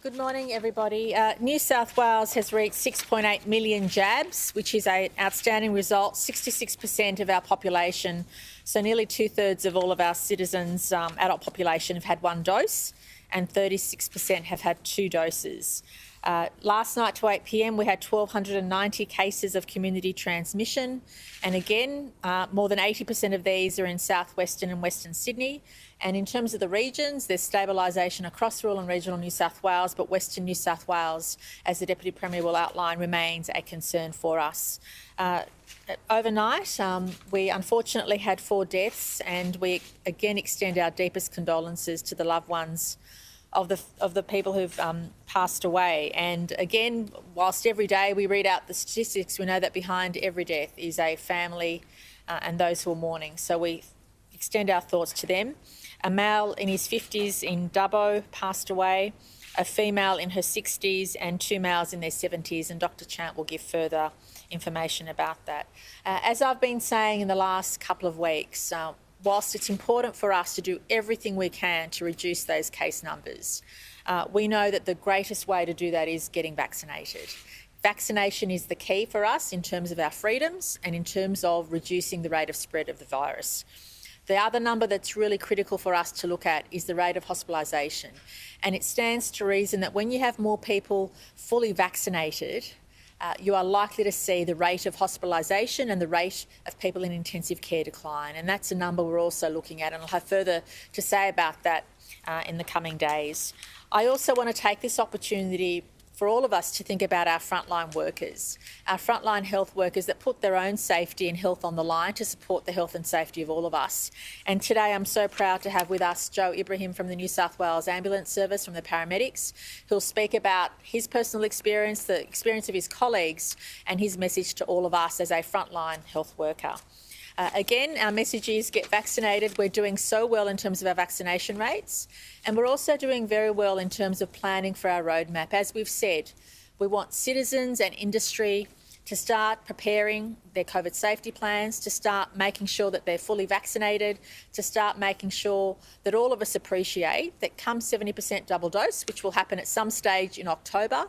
Good morning, everybody. New South Wales has reached 6.8 million jabs, which is an outstanding result. 66% of our population, so nearly two-thirds of all of our citizens, adult population, have had one dose, and 36% have had two doses. Last night to 8 p.m, we had 1,290 cases of community transmission. And again, more than 80% of these are in southwestern and Western Sydney. And in terms of the regions, there's stabilisation across rural and regional New South Wales, but Western New South Wales, as the Deputy Premier will outline, remains a concern for us. Overnight, we unfortunately had 4 deaths, and we again extend our deepest condolences to the loved ones of the people who've passed away. And again, whilst every day we read out the statistics, we know that behind every death is a family and those who are mourning. So we extend our thoughts to them. A male in his 50s in Dubbo passed away, a female in her 60s, and 2 males in their 70s, and Dr. Chant will give further information about that. As I've been saying in the last couple of weeks, whilst it's important for us to do everything we can to reduce those case numbers, we know that the greatest way to do that is getting vaccinated. Vaccination is the key for us in terms of our freedoms and in terms of reducing the rate of spread of the virus. The other number that's really critical for us to look at is the rate of hospitalisation. And it stands to reason that when you have more people fully vaccinated, you are likely to see the rate of hospitalisation and the rate of people in intensive care decline. And that's a number we're also looking at, and I'll have further to say about that in the coming days. I also want to take this opportunity for all of us to think about our frontline workers, our frontline health workers that put their own safety and health on the line to support the health and safety of all of us. And today I'm so proud to have with us Joe Ibrahim from the New South Wales Ambulance Service, from the paramedics, who'll speak about his personal experience, the experience of his colleagues, and his message to all of us as a frontline health worker. Again, our message is get vaccinated. We're doing so well in terms of our vaccination rates, and we're also doing very well in terms of planning for our roadmap. As we've said, we want citizens and industry to start preparing their COVID safety plans, to start making sure that they're fully vaccinated, to start making sure that all of us appreciate that come 70% double dose, which will happen at some stage in October,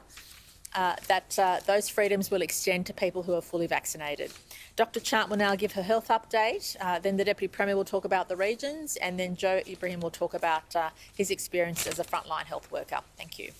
those freedoms will extend to people who are fully vaccinated. Dr. Chant will now give her health update, then the Deputy Premier will talk about the regions, and then Joe Ibrahim will talk about his experience as a frontline health worker. Thank you.